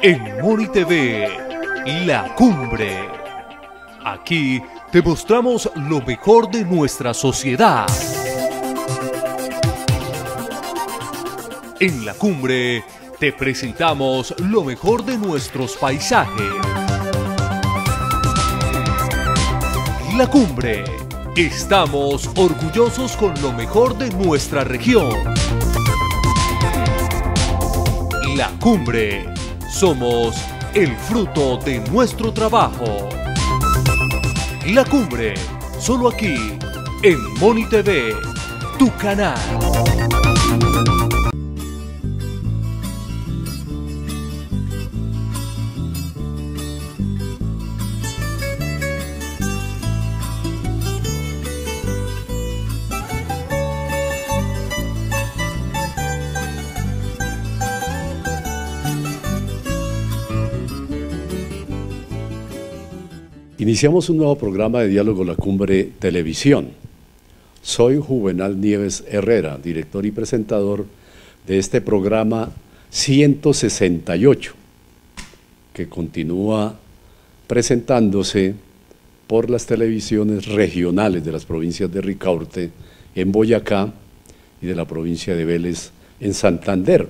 En Moni TV, La Cumbre. Aquí te mostramos lo mejor de nuestra sociedad. En La Cumbre te presentamos lo mejor de nuestros paisajes. La Cumbre. Estamos orgullosos con lo mejor de nuestra región. La Cumbre. Somos el fruto de nuestro trabajo. La Cumbre. Solo aquí, en Moni TV, tu canal. Iniciamos un nuevo programa de Diálogo La Cumbre Televisión. Soy Juvenal Nieves Herrera, director y presentador de este programa 168, que continúa presentándose por las televisiones regionales de las provincias de Ricaurte en Boyacá y de la provincia de Vélez en Santander,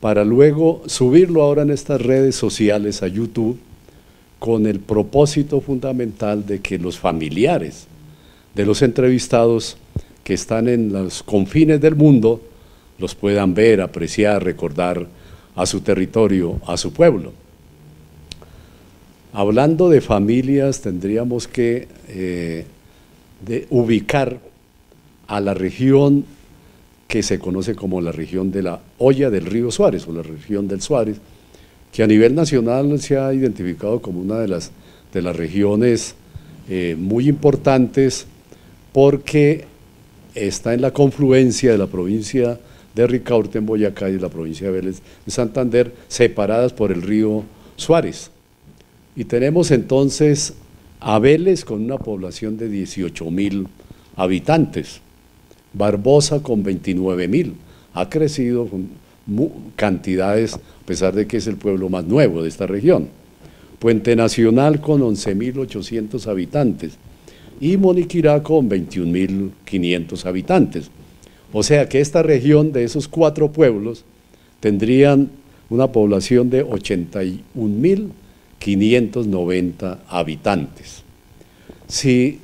para luego subirlo ahora en estas redes sociales a YouTube, con el propósito fundamental de que los familiares de los entrevistados que están en los confines del mundo los puedan ver, apreciar, recordar a su territorio, a su pueblo. Hablando de familias, tendríamos que ubicar a la región que se conoce como la región de la Hoya del Río Suárez, o la región del Suárez, que a nivel nacional se ha identificado como una de las regiones muy importantes, porque está en la confluencia de la provincia de Ricaurte en Boyacá y de la provincia de Vélez en Santander, separadas por el río Suárez. Y tenemos entonces a Vélez con una población de 18.000 habitantes, Barbosa con 29.000, ha crecido con cantidades, a pesar de que es el pueblo más nuevo de esta región. Puente Nacional con 11.800 habitantes y Moniquirá con 21.500 habitantes. O sea que esta región de esos cuatro pueblos tendrían una población de 81.590 habitantes. Si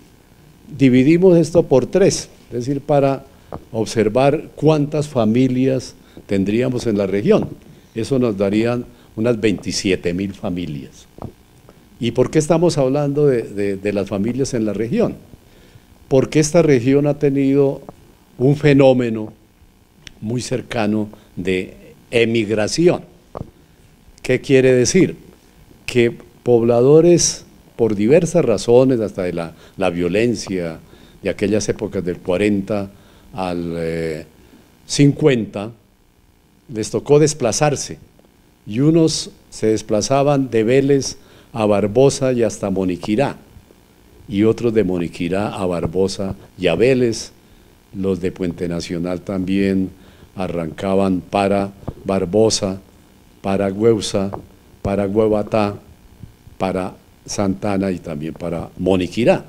dividimos esto por tres, es decir, para observar cuántas familias tendríamos en la región, eso nos darían unas 27.000 familias. ¿Y por qué estamos hablando de las familias en la región? Porque esta región ha tenido un fenómeno muy cercano de emigración. ¿Qué quiere decir? Que pobladores, por diversas razones, hasta de la violencia de aquellas épocas del 40 al 50, les tocó desplazarse, y unos se desplazaban de Vélez a Barbosa y hasta Moniquirá, y otros de Moniquirá a Barbosa y a Vélez. Los de Puente Nacional también arrancaban para Barbosa, para Güeusa, para Huevatá, para Santana y también para Moniquirá.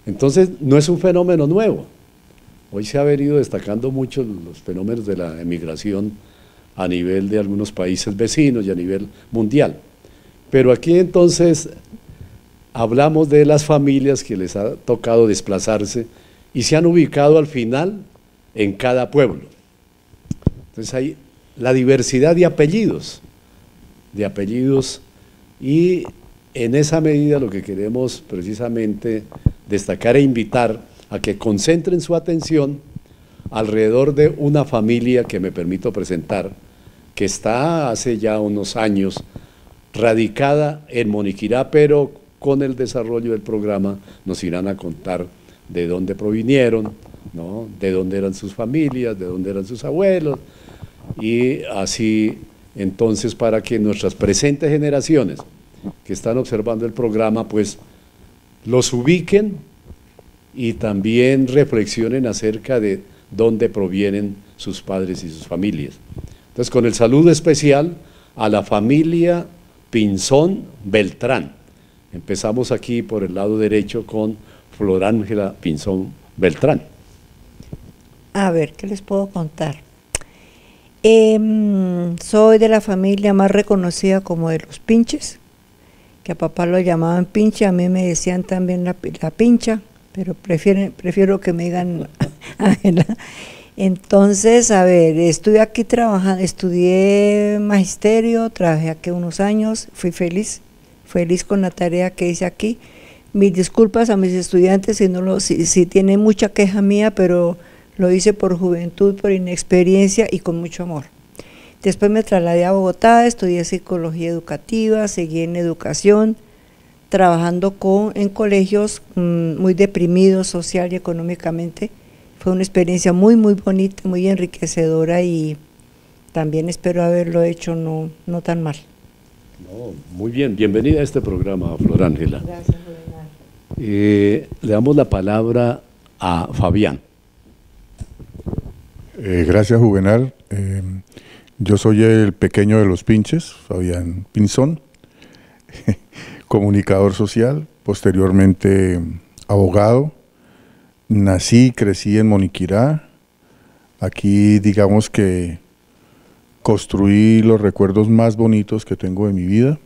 Entonces no es un fenómeno nuevo. Hoy se ha venido destacando mucho los fenómenos de la emigración a nivel de algunos países vecinos y a nivel mundial. Pero aquí entonces hablamos de las familias que les ha tocado desplazarse y se han ubicado al final en cada pueblo. Entonces hay la diversidad de apellidos, y en esa medida lo que queremos precisamente destacar e invitar a que concentren su atención alrededor de una familia que me permito presentar, que está hace ya unos años radicada en Moniquirá, pero con el desarrollo del programa nos irán a contar de dónde provinieron, ¿no?, de dónde eran sus familias, de dónde eran sus abuelos, y así entonces para que nuestras presentes generaciones que están observando el programa pues los ubiquen y también reflexionen acerca de dónde provienen sus padres y sus familias. Entonces, con el saludo especial a la familia Pinzón Beltrán. Empezamos aquí por el lado derecho con Flor Ángela Pinzón Beltrán. A ver, ¿qué les puedo contar? Soy de la familia más reconocida como de los Pinches, que a papá lo llamaban Pinche, a mí me decían también la Pincha, pero prefiero que me digan Ángela. Entonces, a ver, estuve aquí trabajando, estudié magisterio, trabajé aquí unos años, fui feliz con la tarea que hice aquí. Mis disculpas a mis estudiantes si tienen mucha queja mía, pero lo hice por juventud, por inexperiencia y con mucho amor. Después me trasladé a Bogotá, estudié psicología educativa, seguí en educación, trabajando en colegios muy deprimidos social y económicamente. Fue una experiencia muy, muy bonita, muy enriquecedora y también espero haberlo hecho no tan mal. No, muy bien, bienvenida a este programa, Flor Ángela. Gracias, Juvenal. Le damos la palabra a Fabián. Gracias, Juvenal. Yo soy el pequeño de los Pinches, Fabián Pinzón, comunicador social, posteriormente abogado. Nací y crecí en Moniquirá. Aquí digamos que construí los recuerdos más bonitos que tengo de mi vida.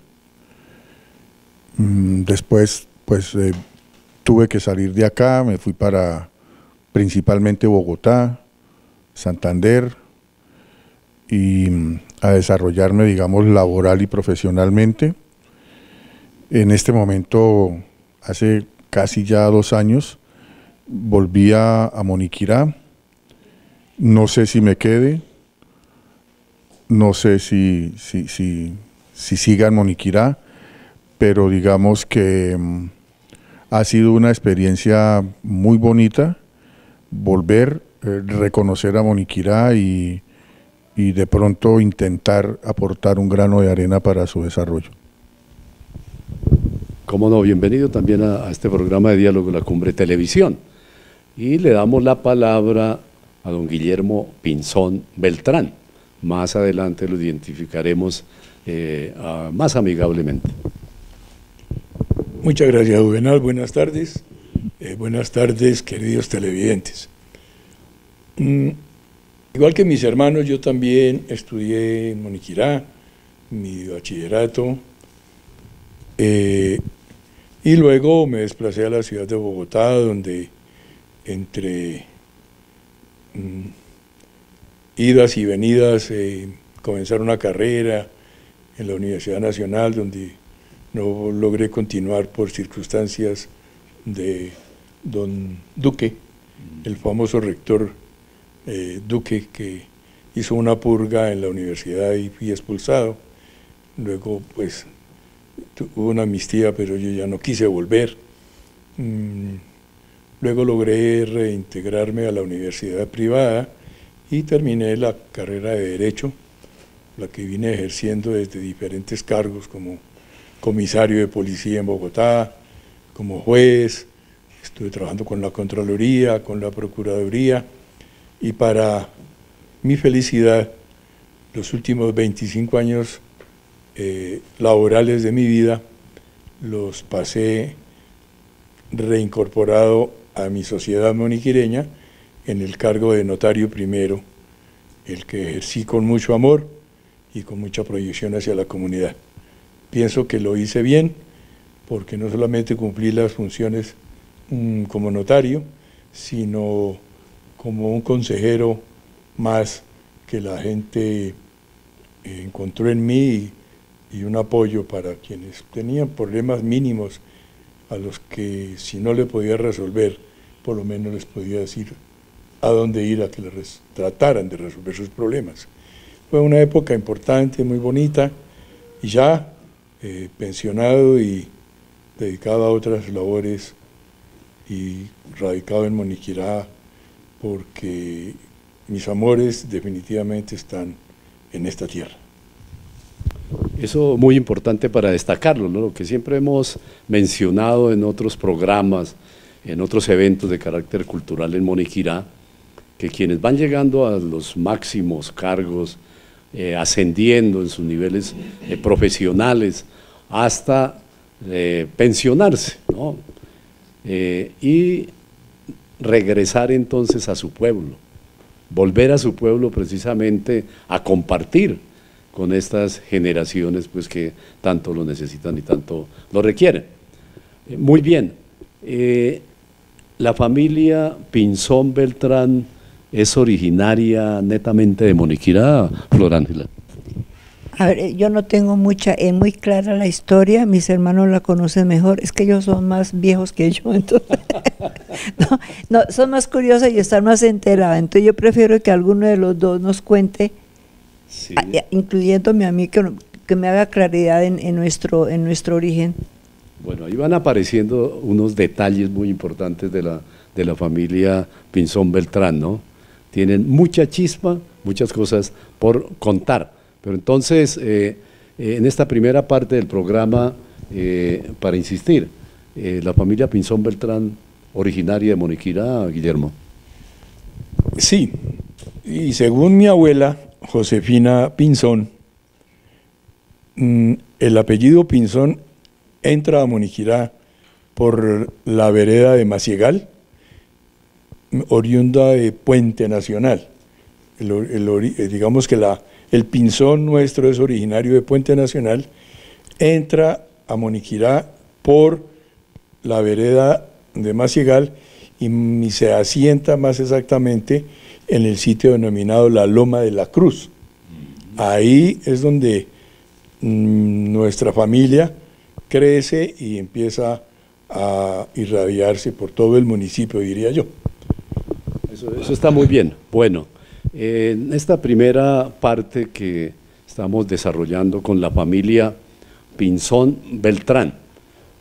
Después pues tuve que salir de acá, me fui para principalmente Bogotá, Santander, y a desarrollarme, digamos, laboral y profesionalmente. En este momento, hace casi ya 2 años, volví a Moniquirá. No sé si me quede, no sé si siga en Moniquirá, pero digamos que ha sido una experiencia muy bonita volver, reconocer a Moniquirá y de pronto intentar aportar un grano de arena para su desarrollo. Cómo no, bienvenido también a este programa de Diálogo La Cumbre Televisión. Y le damos la palabra a don Guillermo Pinzón Beltrán. Más adelante lo identificaremos más amigablemente. Muchas gracias, Juvenal. Buenas tardes. Buenas tardes, queridos televidentes. Igual que mis hermanos, yo también estudié en Moniquirá, mi bachillerato, y luego me desplacé a la ciudad de Bogotá, donde entre idas y venidas comenzar una carrera en la Universidad Nacional, donde no logré continuar por circunstancias de don Duque, el famoso rector Duque, que hizo una purga en la universidad y fui expulsado. Luego pues hubo una amnistía, pero yo ya no quise volver. Luego logré reintegrarme a la universidad privada y terminé la carrera de Derecho, la que vine ejerciendo desde diferentes cargos, como comisario de policía en Bogotá, como juez, estuve trabajando con la Contraloría, con la Procuraduría, y para mi felicidad, los últimos 25 años laborales de mi vida los pasé reincorporado a mi sociedad moniquireña en el cargo de notario primero, el que ejercí con mucho amor y con mucha proyección hacia la comunidad. Pienso que lo hice bien, porque no solamente cumplí las funciones como notario, sino como un consejero más que la gente encontró en mí y un apoyo para quienes tenían problemas mínimos a los que si no le podía resolver, por lo menos les podía decir a dónde ir a que les trataran de resolver sus problemas. Fue una época importante, muy bonita, y ya pensionado y dedicado a otras labores y radicado en Moniquirá, porque mis amores definitivamente están en esta tierra. Eso muy importante para destacarlo, ¿no? Lo que siempre hemos mencionado en otros programas, en otros eventos de carácter cultural en Moniquirá, que quienes van llegando a los máximos cargos, ascendiendo en sus niveles profesionales hasta pensionarse, ¿no? Y regresar entonces a su pueblo, volver a su pueblo precisamente a compartir con estas generaciones pues, que tanto lo necesitan y tanto lo requieren. Muy bien, la familia Pinzón Beltrán es originaria netamente de Moniquirá, Flor Ángela. A ver, yo no tengo muy clara la historia, mis hermanos la conocen mejor, es que ellos son más viejos que yo, entonces, no, son más curiosos y están más enterados, entonces yo prefiero que alguno de los dos nos cuente, Sí. incluyéndome a mí, que me haga claridad en nuestro origen. Bueno, ahí van apareciendo unos detalles muy importantes de la familia Pinzón Beltrán, ¿no? Tienen mucha chispa, muchas cosas por contar. Pero entonces, en esta primera parte del programa, para insistir, la familia Pinzón Beltrán, originaria de Moniquirá, Guillermo. Sí, y según mi abuela, Josefina Pinzón, el apellido Pinzón entra a Moniquirá por la vereda de Maciegal, oriunda de Puente Nacional. Digamos que el Pinzón nuestro es originario de Puente Nacional, entra a Moniquirá por la vereda de Maciegal y se asienta más exactamente en el sitio denominado la Loma de la Cruz. Ahí es donde nuestra familia crece y empieza a irradiarse por todo el municipio, diría yo. Eso está muy bien. Bueno, en esta primera parte que estamos desarrollando con la familia Pinzón Beltrán,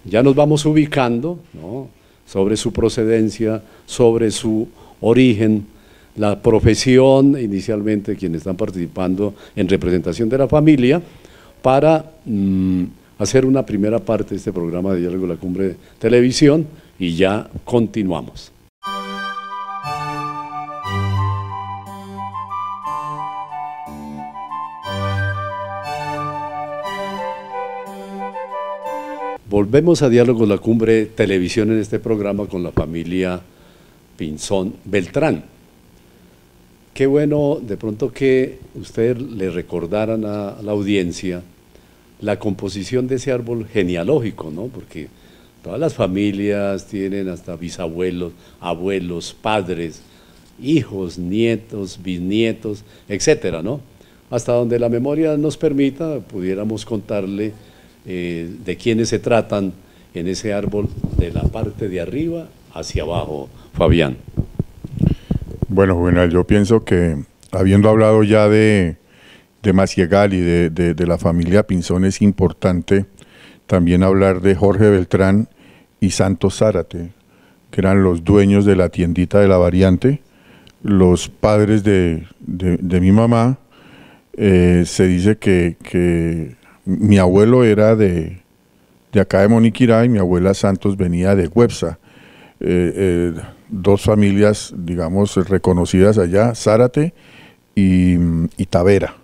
ya nos vamos ubicando, ¿no?, sobre su procedencia, sobre su origen, la profesión, inicialmente quienes están participando en representación de la familia, para hacer una primera parte de este programa de Diálogo de la Cumbre Televisión y ya continuamos. Volvemos a Diálogo de la Cumbre Televisión en este programa con la familia Pinzón Beltrán. Qué bueno de pronto que usted le recordaran a la audiencia la composición de ese árbol genealógico, ¿no? Porque todas las familias tienen hasta bisabuelos, abuelos, padres, hijos, nietos, bisnietos, etcétera, ¿no? Hasta donde la memoria nos permita, pudiéramos contarle de quiénes se tratan en ese árbol de la parte de arriba hacia abajo, Fabián. Bueno, yo pienso que habiendo hablado ya de Maciegal y de la familia Pinzón, es importante también hablar de Jorge Beltrán y Santos Zárate, que eran los dueños de la tiendita de la Variante, los padres de mi mamá. Se dice que mi abuelo era de acá de Moniquirá y mi abuela Santos venía de Güepsa. Dos familias, digamos, reconocidas allá, Zárate y Tavera.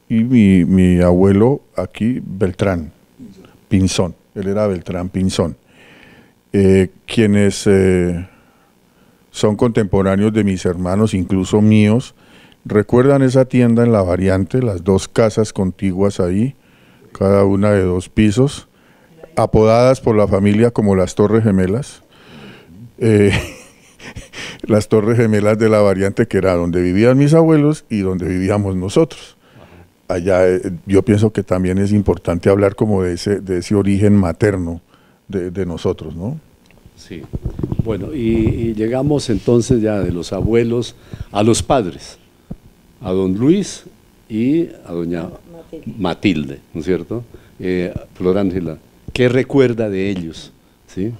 Y mi abuelo aquí, Beltrán, Pinzón, él era Beltrán Pinzón. Quienes son contemporáneos de mis hermanos, incluso míos, recuerdan esa tienda en la Variante, las dos casas contiguas ahí, cada una de 2 pisos, apodadas por la familia como las Torres Gemelas. Las Torres Gemelas de la Variante, que era donde vivían mis abuelos y donde vivíamos nosotros. Allá yo pienso que también es importante hablar como de ese origen materno de nosotros, ¿no? Sí. Bueno, y llegamos entonces ya de los abuelos a los padres, a don Luis y a doña Matilde, ¿no es cierto? Flor Ángela, ¿qué recuerda de ellos? ¿Sí?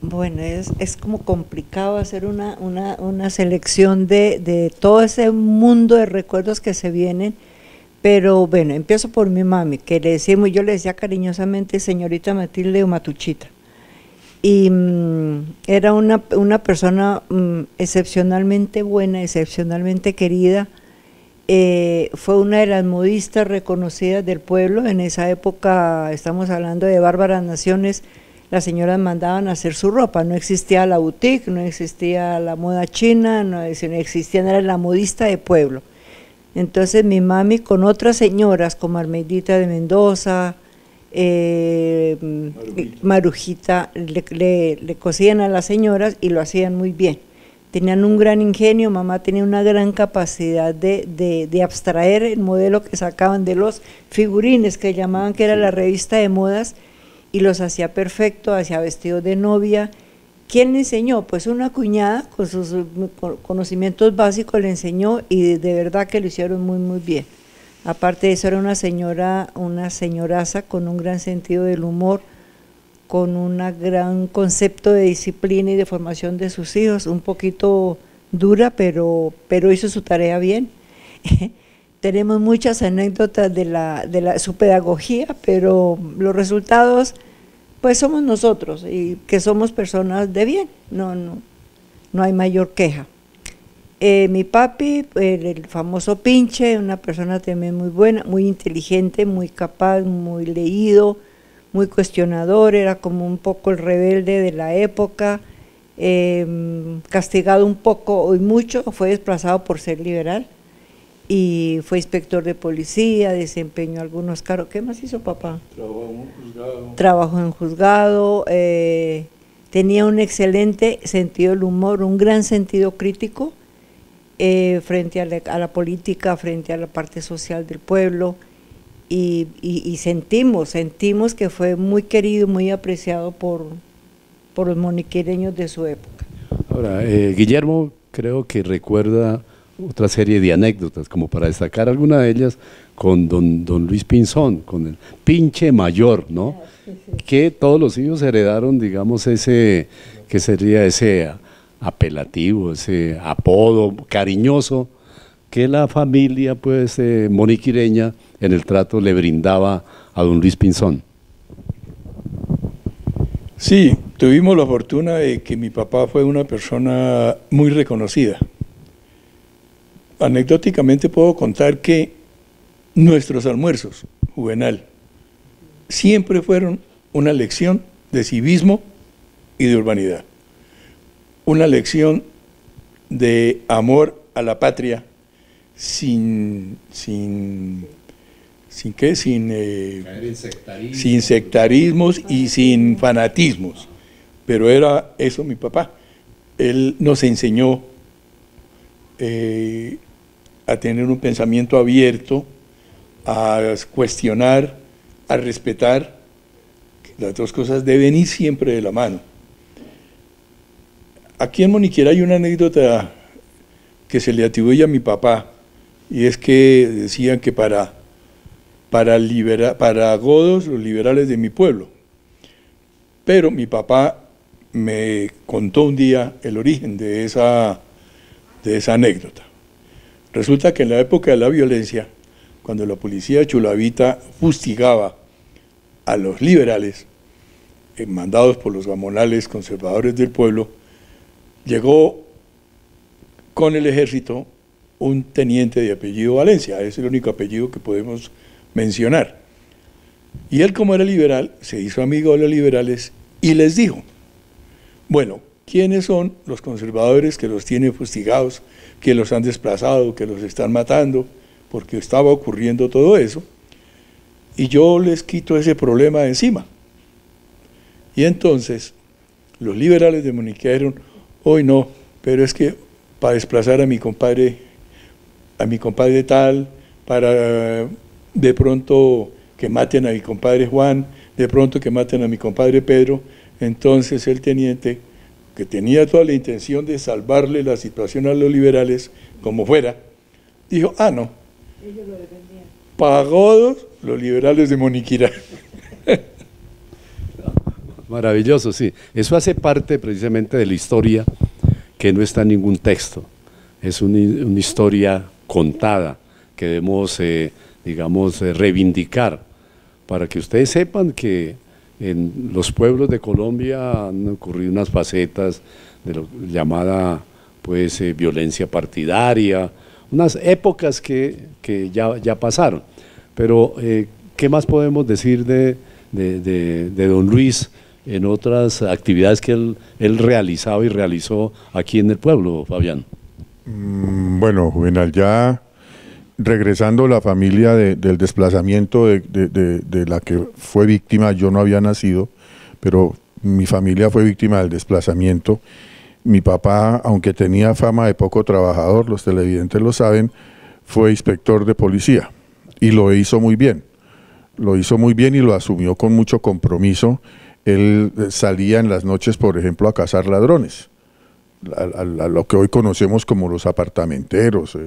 Bueno, es como complicado hacer una selección de todo ese mundo de recuerdos que se vienen, pero bueno, empiezo por mi mami, que yo le decía cariñosamente señorita Matilde o Matuchita, y era una persona excepcionalmente buena, excepcionalmente querida, fue una de las modistas reconocidas del pueblo. En esa época, estamos hablando de bárbaras naciones, las señoras mandaban a hacer su ropa, no existía la boutique, no existía la moda china, no existía, era la modista de pueblo. Entonces mi mami con otras señoras como Armeidita de Mendoza, Marujita, le cosían a las señoras y lo hacían muy bien. Tenían un gran ingenio, mamá tenía una gran capacidad de abstraer el modelo que sacaban de los figurines que llamaban, que era la revista de modas, y los hacía perfecto, hacía vestidos de novia. ¿Quién le enseñó? Pues una cuñada con sus conocimientos básicos le enseñó, y de verdad que lo hicieron muy muy bien. Aparte de eso, era una señoraza con un gran sentido del humor, con un gran concepto de disciplina y de formación de sus hijos, un poquito dura, pero hizo su tarea bien. Tenemos muchas anécdotas de su pedagogía, pero los resultados, pues somos nosotros, y que somos personas de bien, no hay mayor queja. Mi papi, el famoso Pinche, una persona también muy buena, muy inteligente, muy capaz, muy leído, muy cuestionador, era como un poco el rebelde de la época, castigado un poco y mucho, fue desplazado por ser liberal, y fue inspector de policía, desempeñó algunos cargos. ¿Qué más hizo papá? Trabajó en juzgado, tenía un excelente sentido del humor, un gran sentido crítico frente a la política, frente a la parte social del pueblo, y sentimos que fue muy querido, muy apreciado por los moniquireños de su época. Ahora, Guillermo creo que recuerda otra serie de anécdotas, como para destacar alguna de ellas, con don Luis Pinzón, con el Pinche Mayor, ¿no? Que todos los hijos heredaron, digamos, ese apelativo, ese apodo cariñoso que la familia, pues, moniquireña en el trato le brindaba a don Luis Pinzón. Sí, tuvimos la fortuna de que mi papá fue una persona muy reconocida. Anecdóticamente puedo contar que nuestros almuerzos, Juvenal, siempre fueron una lección de civismo y de urbanidad. Una lección de amor a la patria sin sectarismos y sin fanatismos. Pero era eso mi papá. Él nos enseñó a tener un pensamiento abierto, a cuestionar, a respetar. Las dos cosas deben ir siempre de la mano. Aquí en Moniquera hay una anécdota que se le atribuye a mi papá, y es que decían que para godos, los liberales de mi pueblo. Pero mi papá me contó un día el origen de esa anécdota. Resulta que en la época de la violencia, cuando la policía chulavita fustigaba a los liberales, mandados por los gamonales conservadores del pueblo, llegó con el ejército un teniente de apellido Valencia, es el único apellido que podemos mencionar. Y él, como era liberal, se hizo amigo de los liberales y les dijo: bueno, ¿quiénes son los conservadores que los tienen fustigados, que los han desplazado, que los están matando? Porque estaba ocurriendo todo eso, y yo les quito ese problema de encima. Y entonces los liberales de Moniquera dijeron: hoy no, pero es que para desplazar a mi compadre tal, para de pronto que maten a mi compadre Juan, de pronto que maten a mi compadre Pedro. Entonces el teniente, que tenía toda la intención de salvarle la situación a los liberales, como fuera, dijo: ah, no, ellos lo defendían. Pagados los liberales de Moniquera. Maravilloso, sí. Eso hace parte precisamente de la historia que no está en ningún texto. Es una historia contada que debemos, digamos, reivindicar, para que ustedes sepan que en los pueblos de Colombia han ocurrido unas facetas de lo llamada, pues, violencia partidaria, unas épocas que ya pasaron. Pero, ¿qué más podemos decir de don Luis en otras actividades que él realizaba y realizó aquí en el pueblo, Fabián? Bueno, Juvenal, ya regresando la familia del desplazamiento de la que fue víctima, yo no había nacido, pero mi familia fue víctima del desplazamiento. Mi papá, aunque tenía fama de poco trabajador, los televidentes lo saben, fue inspector de policía y lo hizo muy bien. Lo hizo muy bien y lo asumió con mucho compromiso. Él salía en las noches, por ejemplo, a cazar ladrones, a lo que hoy conocemos como los apartamenteros.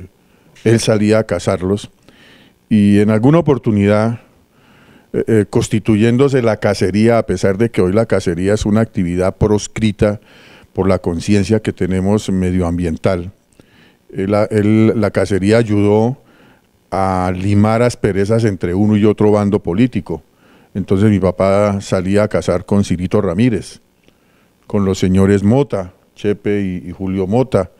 Él salía a cazarlos y en alguna oportunidad, constituyéndose la cacería, a pesar de que hoy la cacería es una actividad proscrita por la conciencia que tenemos medioambiental, la cacería ayudó a limar asperezas entre uno y otro bando político. Entonces mi papá salía a cazar con Cirito Ramírez, con los señores Mota, Chepe y Julio Mota,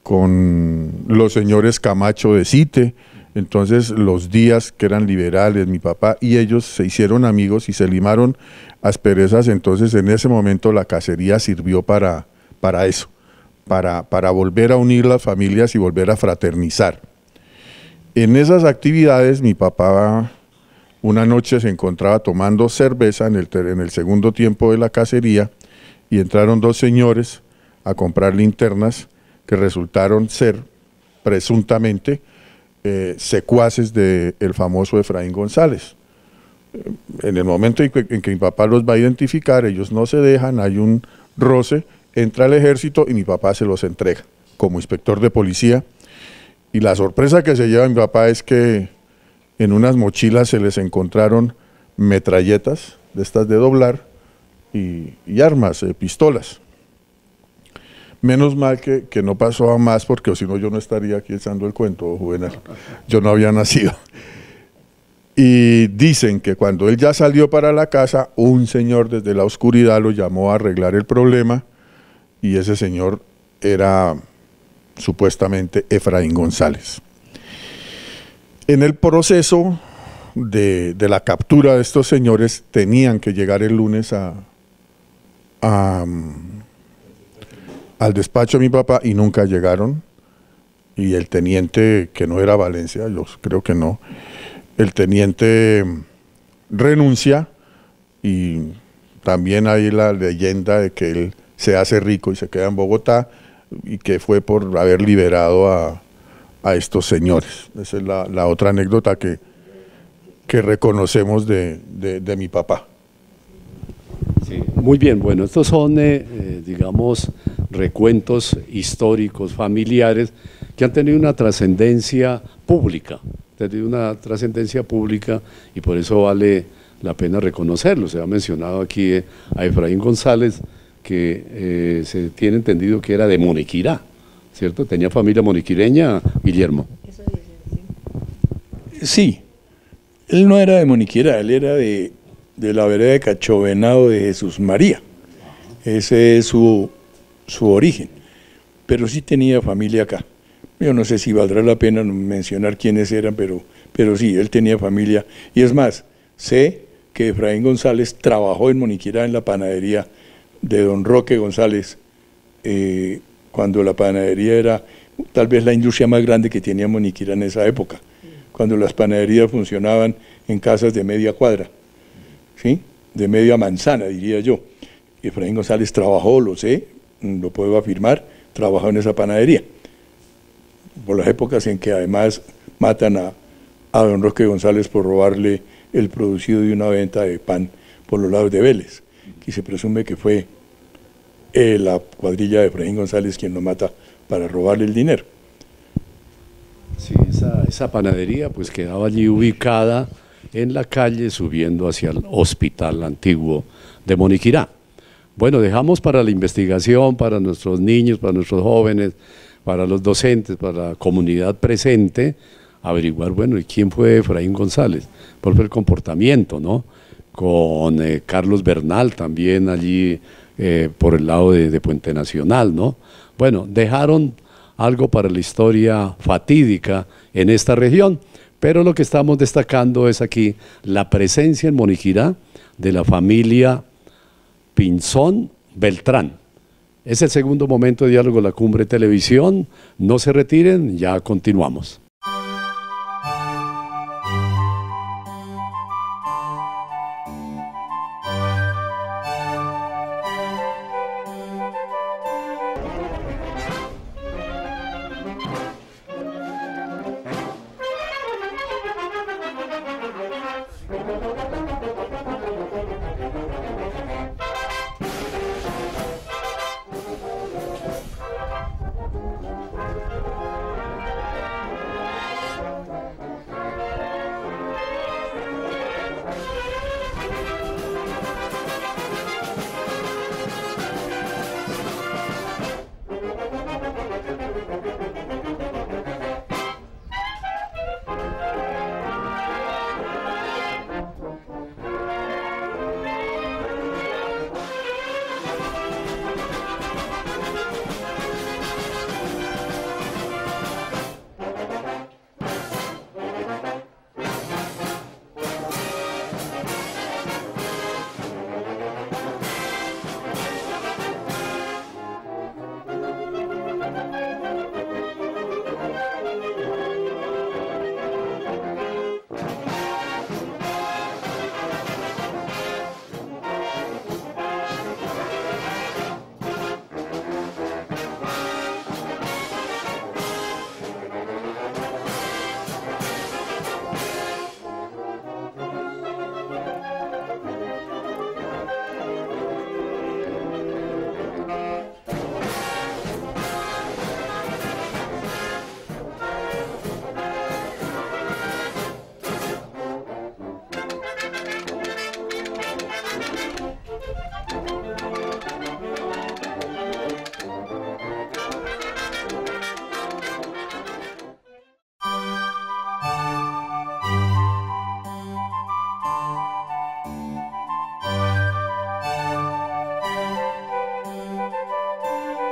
con los señores Camacho de Cite. Entonces los Díaz, que eran liberales, mi papá y ellos se hicieron amigos y se limaron asperezas. Entonces en ese momento la cacería sirvió para eso, para volver a unir las familias y volver a fraternizar. En esas actividades mi papá una noche se encontraba tomando cerveza en el segundo tiempo de la cacería y entraron dos señores a comprar linternas que resultaron ser presuntamente secuaces del famoso Efraín González. En el momento en que mi papá los va a identificar, ellos no se dejan, hay un roce, entra el ejército y mi papá se los entrega como inspector de policía. Y la sorpresa que se lleva mi papá es que en unas mochilas se les encontraron metralletas de estas de doblar y armas, pistolas. Menos mal que no pasó a más, porque si no yo no estaría aquí echando el cuento, Juvenal. Yo no había nacido. Y dicen que cuando él ya salió para la casa, un señor desde la oscuridad lo llamó a arreglar el problema y ese señor era supuestamente Efraín González. En el proceso de la captura de estos señores tenían que llegar el lunes al despacho de mi papá y nunca llegaron, y el teniente, que no era Valencia, yo creo que no, el teniente renuncia y también hay la leyenda de que él se hace rico y se queda en Bogotá y que fue por haber liberado a estos señores. Esa es la otra anécdota que reconocemos de mi papá. Sí, muy bien, bueno, estos son, digamos, recuentos históricos, familiares, que han tenido una trascendencia pública, y por eso vale la pena reconocerlo. Se ha mencionado aquí a Efraín González, que se tiene entendido que era de Moniquirá, ¿cierto? Tenía familia moniquireña, Guillermo. Sí, él no era de Moniquirá, él era de la vereda de Cachovenado de Jesús María. Ese es su origen, pero sí tenía familia acá. Yo no sé si valdrá la pena mencionar quiénes eran, pero sí, él tenía familia. Y es más, sé que Efraín González trabajó en Moniquirá en la panadería de don Roque González, cuando la panadería era tal vez la industria más grande que tenía Moniquirá en esa época, cuando las panaderías funcionaban en casas de media cuadra, ¿sí? De media manzana, diría yo. Efraín González trabajó, lo sé, lo puedo afirmar, trabajó en esa panadería, por las épocas en que además matan a don Roque González por robarle el producido de una venta de pan por los lados de Vélez, que se presume que fue la cuadrilla de Efraín González quien lo mata para robarle el dinero. Sí, esa panadería pues quedaba allí ubicada en la calle subiendo hacia el hospital antiguo de Moniquirá. Bueno, dejamos para la investigación, para nuestros niños, para nuestros jóvenes, para los docentes, para la comunidad presente, averiguar, bueno, ¿y quién fue Efraín González? ¿Cuál fue el comportamiento, no? Con Carlos Bernal también allí por el lado de Puente Nacional, ¿no? Bueno, dejaron algo para la historia fatídica en esta región, pero lo que estamos destacando es aquí la presencia en Moniquirá de la familia Pinzón Beltrán. Es el segundo momento de Diálogo La Cumbre Televisión. No se retiren, ya continuamos.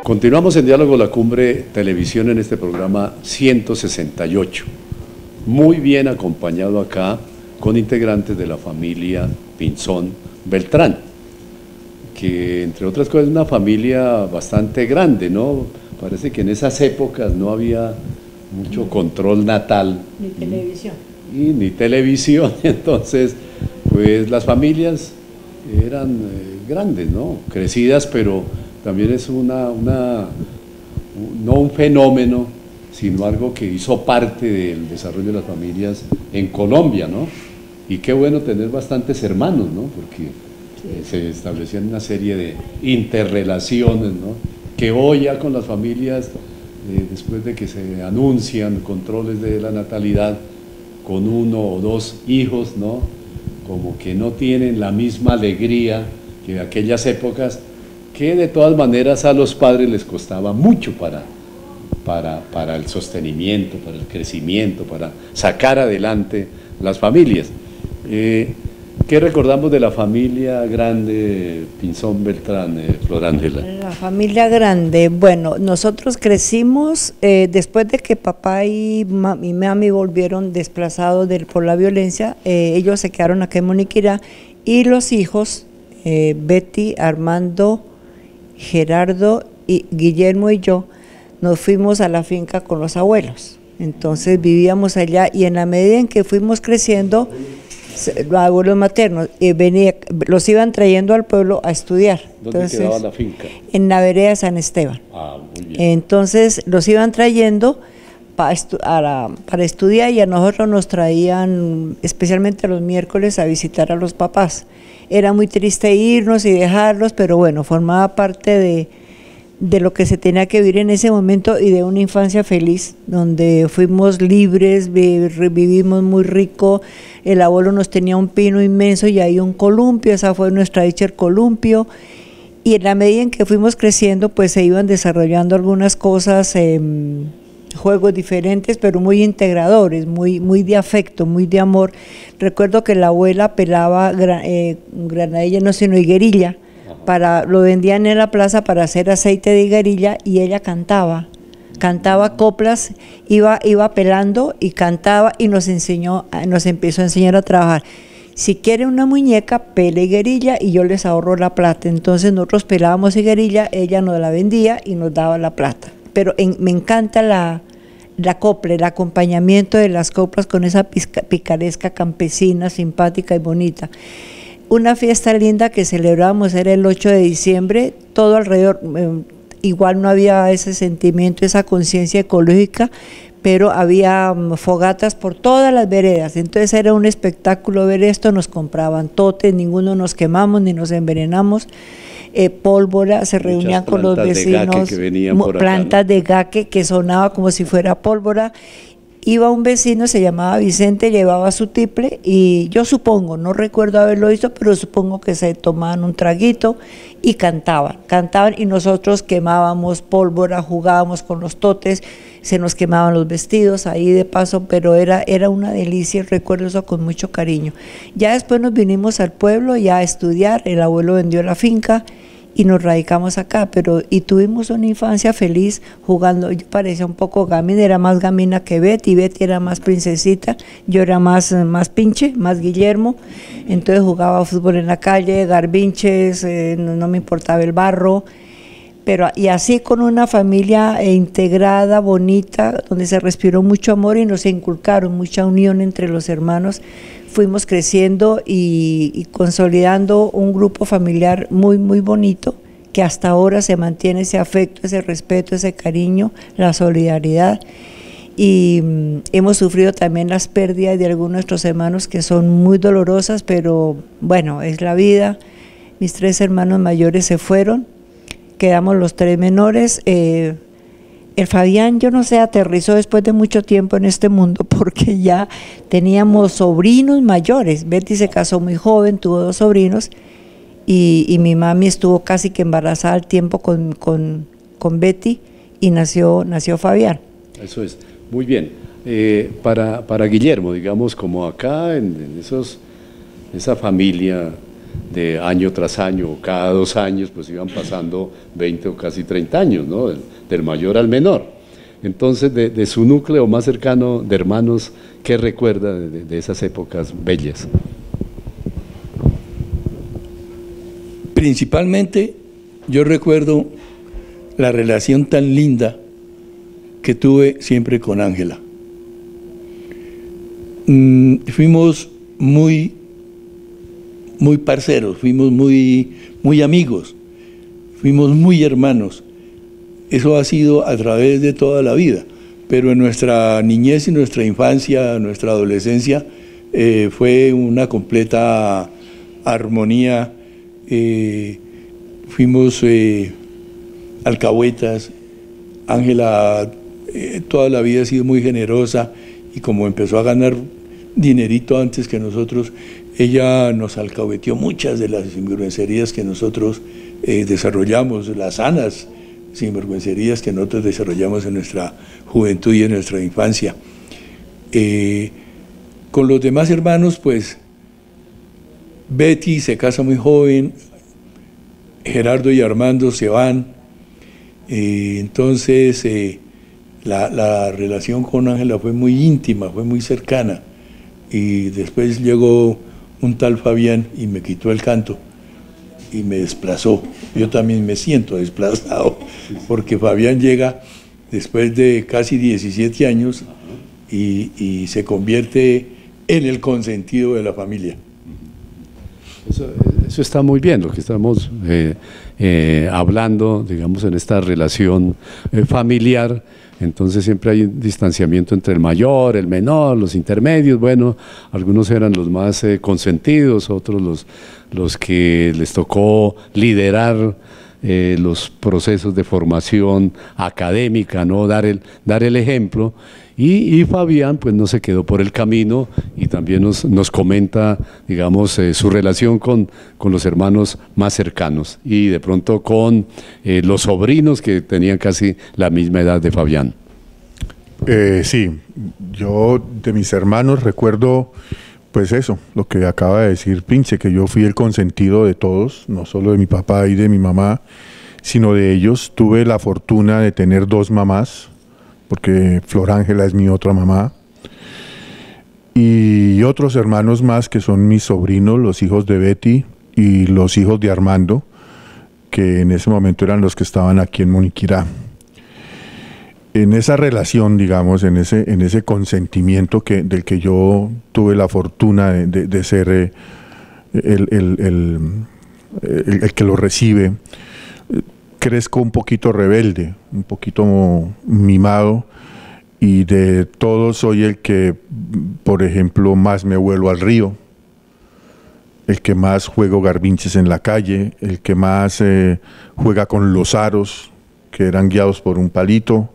Continuamos en Diálogo La Cumbre Televisión en este programa 168, muy bien acompañado acá con integrantes de la familia Pinzón Beltrán, que entre otras cosas es una familia bastante grande, ¿no? Parece que en esas épocas no había mucho control natal. Ni televisión. Ni televisión, entonces pues las familias eran grandes, ¿no? Crecidas, pero también es no un fenómeno, sino algo que hizo parte del desarrollo de las familias en Colombia, ¿no? Y qué bueno tener bastantes hermanos, ¿no? Porque se establecían una serie de interrelaciones, ¿no? Que hoy ya con las familias, después de que se anuncian controles de la natalidad con 1 o 2 hijos, ¿no? Como que no tienen la misma alegría que de aquellas épocas, que de todas maneras a los padres les costaba mucho para el sostenimiento, para el crecimiento, para sacar adelante las familias. ¿Qué recordamos de la familia grande Pinzón Beltrán, Flor Ángela? La familia grande, bueno, nosotros crecimos después de que papá y mami volvieron desplazados por la violencia, ellos se quedaron acá en Moniquirá y los hijos, Betty, Armando, Gerardo, y Guillermo y yo, nos fuimos a la finca con los abuelos. Entonces vivíamos allá y en la medida en que fuimos creciendo, los abuelos maternos los iban trayendo al pueblo a estudiar. ¿Dónde Entonces, quedaba la finca? En la vereda de San Esteban. Ah, muy bien. Entonces los iban trayendo para estudiar y a nosotros nos traían especialmente los miércoles a visitar a los papás. Era muy triste irnos y dejarlos, pero bueno, formaba parte de lo que se tenía que vivir en ese momento y de una infancia feliz, donde fuimos libres, vivimos muy rico. El abuelo nos tenía un pino inmenso y ahí un columpio, esa fue nuestra dicha, el columpio. Y en la medida en que fuimos creciendo, pues se iban desarrollando algunas cosas, juegos diferentes, pero muy integradores, muy de afecto, muy de amor. Recuerdo que la abuela pelaba granadilla, no sino higuerilla, lo vendían en la plaza para hacer aceite de higuerilla y ella cantaba cantaba coplas, iba pelando y cantaba y nos empezó a enseñar a trabajar. Si quiere una muñeca, pele higuerilla y yo les ahorro la plata. Entonces nosotros pelábamos higuerilla, ella nos la vendía y nos daba la plata. Pero me encanta la copla, el acompañamiento de las coplas con esa picaresca campesina, simpática y bonita. Una fiesta linda que celebramos era el 8 de diciembre, todo alrededor, igual no había ese sentimiento, esa conciencia ecológica, pero había fogatas por todas las veredas, entonces era un espectáculo ver esto, nos compraban totes, ninguno nos quemamos ni nos envenenamos, pólvora, se reunían con los vecinos, plantas de gaque que sonaba como si fuera pólvora. Iba un vecino, se llamaba Vicente, llevaba su tiple y yo supongo, no recuerdo haberlo visto, pero supongo que se tomaban un traguito y cantaban y nosotros quemábamos pólvora, jugábamos con los totes, se nos quemaban los vestidos ahí de paso, pero era una delicia y recuerdo eso con mucho cariño. Ya después nos vinimos al pueblo ya a estudiar, el abuelo vendió la finca y nos radicamos acá, y tuvimos una infancia feliz jugando. Yo parecía un poco gamina, era más gamina que Betty era más princesita, yo era más pinche, más Guillermo, entonces jugaba fútbol en la calle, garbinches, no me importaba el barro, y así con una familia integrada, bonita, donde se respiró mucho amor y nos inculcaron mucha unión entre los hermanos. Fuimos creciendo y consolidando un grupo familiar muy, muy bonito, que hasta ahora se mantiene ese afecto, ese respeto, ese cariño, la solidaridad. Y hemos sufrido también las pérdidas de algunos de nuestros hermanos que son muy dolorosas, pero bueno, es la vida. Mis 3 hermanos mayores se fueron, quedamos los 3 menores. El Fabián, yo no sé, aterrizó después de mucho tiempo en este mundo porque ya teníamos sobrinos mayores. Betty se casó muy joven, tuvo 2 sobrinos y mi mami estuvo casi que embarazada al tiempo con Betty y nació Fabián. Eso es, muy bien. Para Guillermo, digamos, como acá en esa familia de año tras año, cada 2 años, pues iban pasando 20 o casi 30 años, ¿no? Del mayor al menor. Entonces, de su núcleo más cercano de hermanos, ¿qué recuerda de esas épocas bellas? Principalmente, yo recuerdo la relación tan linda que tuve siempre con Ángela. Fuimos muy parceros, fuimos muy amigos, fuimos muy hermanos. Eso ha sido a través de toda la vida, pero en nuestra niñez y nuestra infancia, nuestra adolescencia, fue una completa armonía. Fuimos alcahuetas. Ángela toda la vida ha sido muy generosa y como empezó a ganar dinerito antes que nosotros, ella nos alcahueteó muchas de las sinvergüencerías que nosotros desarrollamos, las sanas sinvergüencerías que nosotros desarrollamos en nuestra juventud y en nuestra infancia. Con los demás hermanos, pues, Betty se casa muy joven, Gerardo y Armando se van, entonces la relación con Ángela fue muy íntima, fue muy cercana, y después llegó un tal Fabián y me quitó el canto y me desplazó. Yo también me siento desplazado porque Fabián llega después de casi 17 años y se convierte en el consentido de la familia. Eso está muy bien, lo que estamos hablando, digamos, en esta relación familiar. Entonces siempre hay un distanciamiento entre el mayor, el menor, los intermedios. Bueno, algunos eran los más consentidos, otros los que les tocó liderar los procesos de formación académica, ¿no? Dar el ejemplo. Y Fabián pues no se quedó por el camino y también nos comenta, digamos, su relación con los hermanos más cercanos y de pronto con los sobrinos que tenían casi la misma edad de Fabián. Sí, yo de mis hermanos recuerdo pues eso, lo que acaba de decir Pinche, que yo fui el consentido de todos, no solo de mi papá y de mi mamá, sino de ellos. Tuve la fortuna de tener 2 mamás, porque Flor Ángela es mi otra mamá, y otros hermanos más que son mis sobrinos, los hijos de Betty y los hijos de Armando, que en ese momento eran los que estaban aquí en Moniquirá. En esa relación, digamos, en ese consentimiento del que yo tuve la fortuna de ser el que lo recibe, crezco un poquito rebelde, un poquito mimado, y de todos soy el que, por ejemplo, más me vuelo al río, el que más juego garbinches en la calle, el que más juega con los aros, que eran guiados por un palito,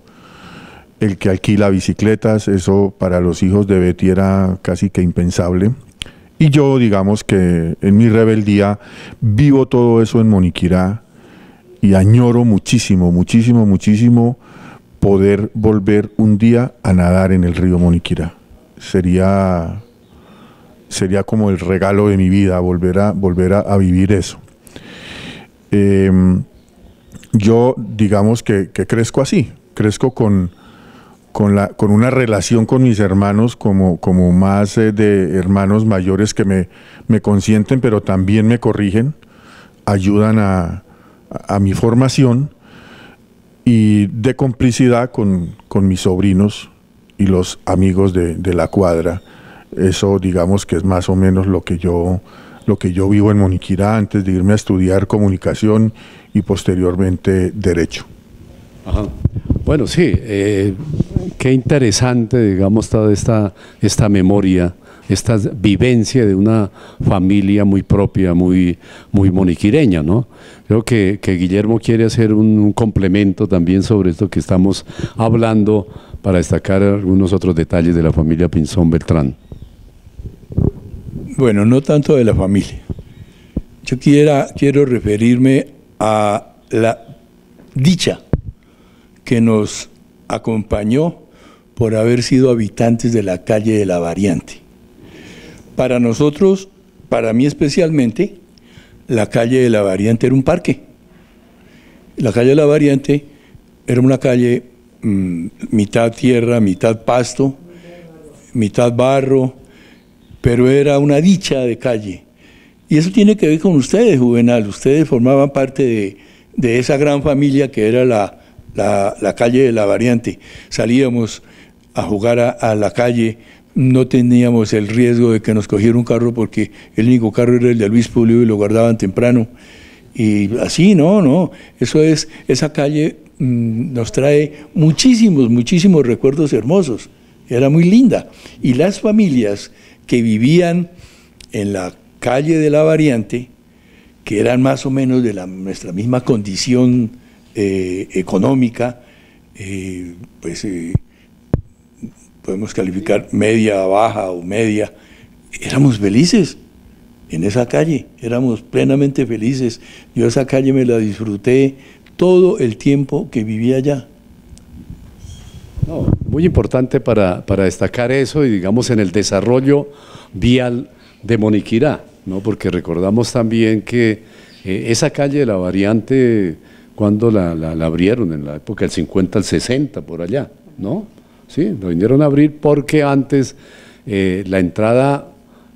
el que alquila bicicletas. Eso para los hijos de Betty era casi que impensable. Y yo, digamos que en mi rebeldía, vivo todo eso en Moniquirá y añoro muchísimo, muchísimo, muchísimo poder volver un día a nadar en el río Moniquirá. Sería como el regalo de mi vida, volver a vivir eso. Yo, digamos que crezco así, crezco con una relación con mis hermanos como más de hermanos mayores que me consienten, pero también me corrigen, ayudan a mi formación, y de complicidad con mis sobrinos y los amigos de la cuadra. Eso, digamos, que es más o menos lo que yo vivo en Moniquirá antes de irme a estudiar comunicación y posteriormente derecho. Ajá. Bueno, sí, qué interesante, digamos, toda esta memoria, esta vivencia de una familia muy propia, muy moniquireña, ¿no? Creo que Guillermo quiere hacer un complemento también sobre esto que estamos hablando para destacar algunos otros detalles de la familia Pinzón Beltrán. Bueno, no tanto de la familia. Yo quiero referirme a la dicha que nos acompañó por haber sido habitantes de la calle de la Variante. Para nosotros, para mí especialmente, la calle de la Variante era un parque. La calle de la Variante era una calle mitad tierra, mitad pasto, mitad barro, pero era una dicha de calle. Y eso tiene que ver con ustedes, Juvenal. Ustedes formaban parte de esa gran familia que era la calle de la Variante. Salíamos a jugar a la calle, no teníamos el riesgo de que nos cogiera un carro porque el único carro era el de Luis Pulido y lo guardaban temprano. Y así, no, esa calle nos trae muchísimos recuerdos hermosos. Era muy linda. Y las familias que vivían en la calle de la Variante, que eran más o menos de nuestra misma condición económica, podemos calificar media, baja o media, éramos felices en esa calle, éramos plenamente felices. Yo esa calle me la disfruté todo el tiempo que vivía allá. No, muy importante para destacar eso, y digamos en el desarrollo vial de Moniquirá, ¿no? Porque recordamos también que esa calle de la Variante, cuando la abrieron, en la época del 50 al 60, por allá, ¿no? Sí, lo vinieron a abrir porque antes la entrada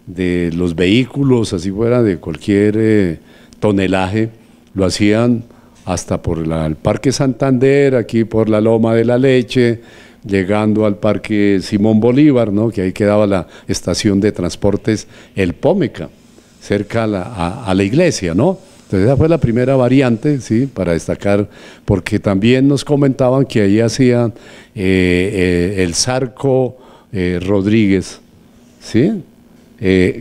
de los vehículos, así fuera de cualquier tonelaje, lo hacían hasta por el Parque Santander, aquí por la Loma de la Leche, llegando al Parque Simón Bolívar, ¿no? Que ahí quedaba la estación de transportes El Pómeca, cerca a la iglesia, ¿no? Entonces esa fue la primera variante, ¿sí? Para destacar, porque también nos comentaban que ahí hacían el Zarco Rodríguez, ¿sí?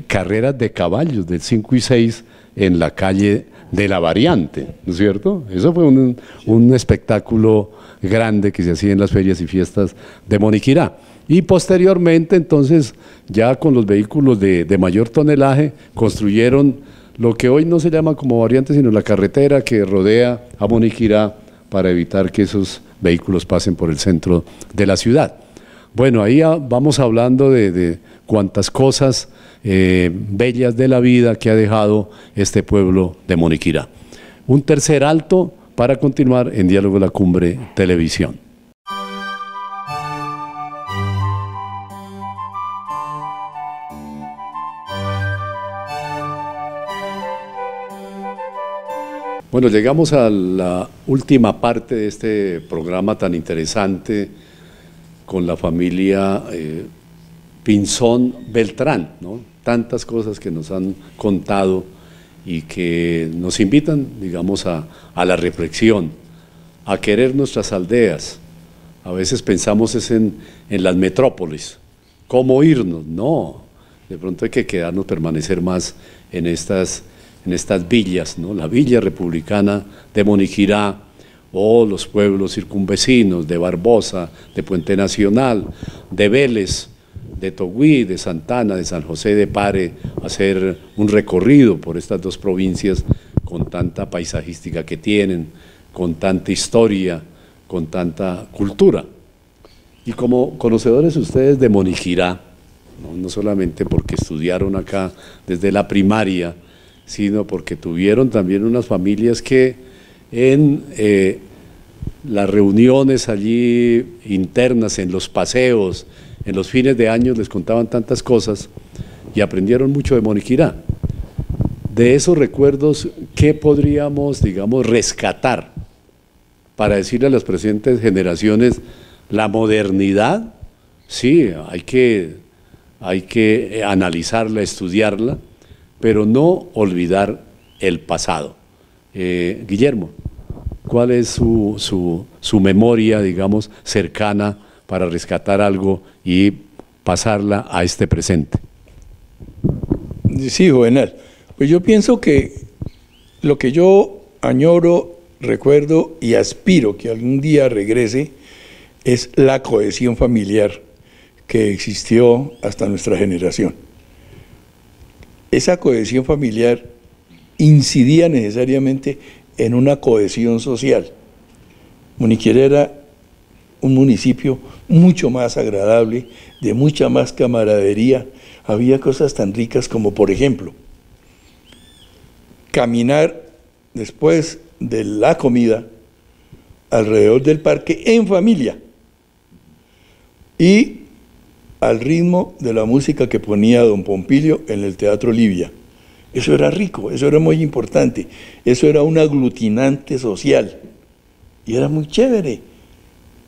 Carreras de caballos del 5 y 6 en la calle de la Variante, ¿no es cierto? Eso fue un espectáculo grande que se hacía en las ferias y fiestas de Moniquirá. Y posteriormente, entonces, ya con los vehículos de mayor tonelaje, construyeron lo que hoy no se llama como Variante, sino la carretera que rodea a Moniquirá para evitar que esos vehículos pasen por el centro de la ciudad. Bueno, ahí vamos hablando de cuantas cosas bellas de la vida que ha dejado este pueblo de Moniquirá. Un tercer alto para continuar en Diálogo La Cumbre Televisión. Bueno, llegamos a la última parte de este programa tan interesante con la familia Pinzón Beltrán, ¿no? Tantas cosas que nos han contado y que nos invitan, digamos, a la reflexión, a querer nuestras aldeas. A veces pensamos es en las metrópolis, cómo irnos, no, de pronto hay que quedarnos, permanecer más en estas villas, ¿no? La villa republicana de Moniquirá o los pueblos circunvecinos de Barbosa, de Puente Nacional, de Vélez, de Togüí, de Santana, de San José de Pare, hacer un recorrido por estas dos provincias con tanta paisajística que tienen, con tanta historia, con tanta cultura. Y como conocedores ustedes de Moniquirá, no solamente porque estudiaron acá desde la primaria, sino porque tuvieron también unas familias que en las reuniones allí internas, en los paseos, en los fines de año les contaban tantas cosas y aprendieron mucho de Moniquirá. De esos recuerdos, ¿qué podríamos, digamos, rescatar para decirle a las presentes generaciones la modernidad? Sí, hay que analizarla, estudiarla, pero no olvidar el pasado. Guillermo, ¿cuál es su memoria, digamos, cercana para rescatar algo y pasarla a este presente? Sí, Juvenal. Pues yo pienso que lo que yo añoro, recuerdo y aspiro que algún día regrese es la cohesión familiar que existió hasta nuestra generación. Esa cohesión familiar incidía necesariamente en una cohesión social. Moniquirá era un municipio mucho más agradable, de mucha más camaradería. Había cosas tan ricas como, por ejemplo, caminar después de la comida alrededor del parque en familia y al ritmo de la música que ponía don Pompilio en el Teatro Livia. Eso era rico, eso era muy importante, eso era un aglutinante social y era muy chévere.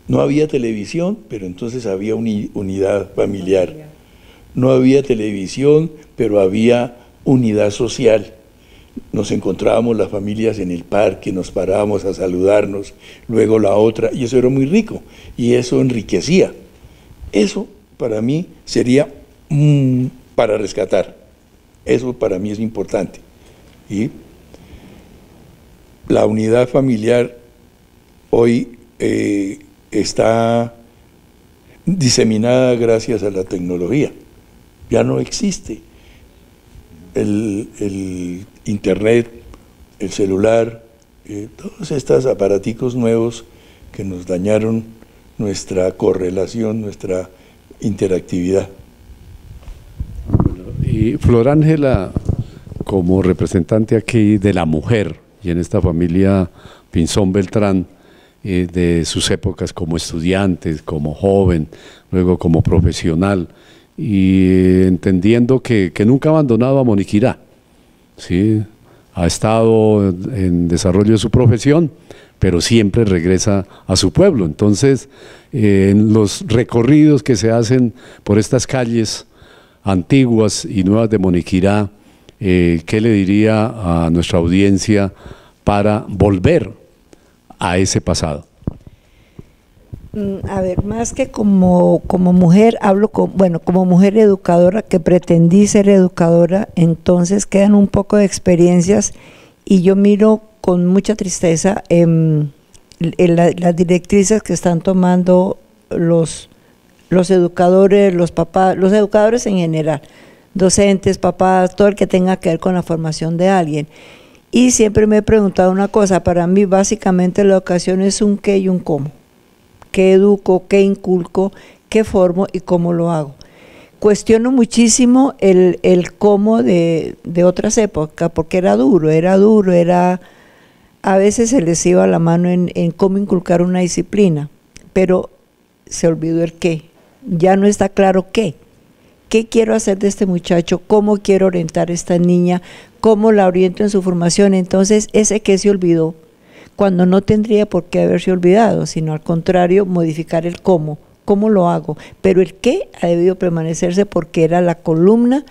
No había televisión, pero entonces había unidad familiar. No había televisión, pero había unidad social. Nos encontrábamos las familias en el parque, nos parábamos a saludarnos, luego la otra, y eso era muy rico, y eso enriquecía. Eso para mí sería para rescatar. Eso para mí es importante. Y la unidad familiar hoy está diseminada gracias a la tecnología. Ya no existe el internet, el celular, todos estos aparaticos nuevos que nos dañaron nuestra correlación, nuestra interactividad. Y Flor Ángela, como representante aquí de la mujer y en esta familia Pinzón Beltrán, de sus épocas como estudiantes, como joven, luego como profesional, y entendiendo que nunca ha abandonado a Moniquirá, ¿sí? Ha estado en desarrollo de su profesión, pero siempre regresa a su pueblo. Entonces, en los recorridos que se hacen por estas calles antiguas y nuevas de Moniquirá, ¿qué le diría a nuestra audiencia para volver a ese pasado? A ver, más que como mujer, hablo como mujer educadora, que pretendí ser educadora, entonces quedan un poco de experiencias y yo miro con mucha tristeza las directrices que están tomando los educadores, los papás, los educadores en general, docentes, papás, todo el que tenga que ver con la formación de alguien. Y siempre me he preguntado una cosa, para mí básicamente la educación es un qué y un cómo. ¿Qué educo, qué inculco, qué formo y cómo lo hago? Cuestiono muchísimo el cómo de otras épocas, porque era duro, a veces se les iba la mano en cómo inculcar una disciplina, pero se olvidó el qué, ya no está claro qué. ¿Qué quiero hacer de este muchacho? ¿Cómo quiero orientar a esta niña? ¿Cómo la oriento en su formación? Entonces, ese que se olvidó, cuando no tendría por qué haberse olvidado, sino al contrario, modificar el cómo lo hago, pero el qué ha debido permanecerse porque era la columna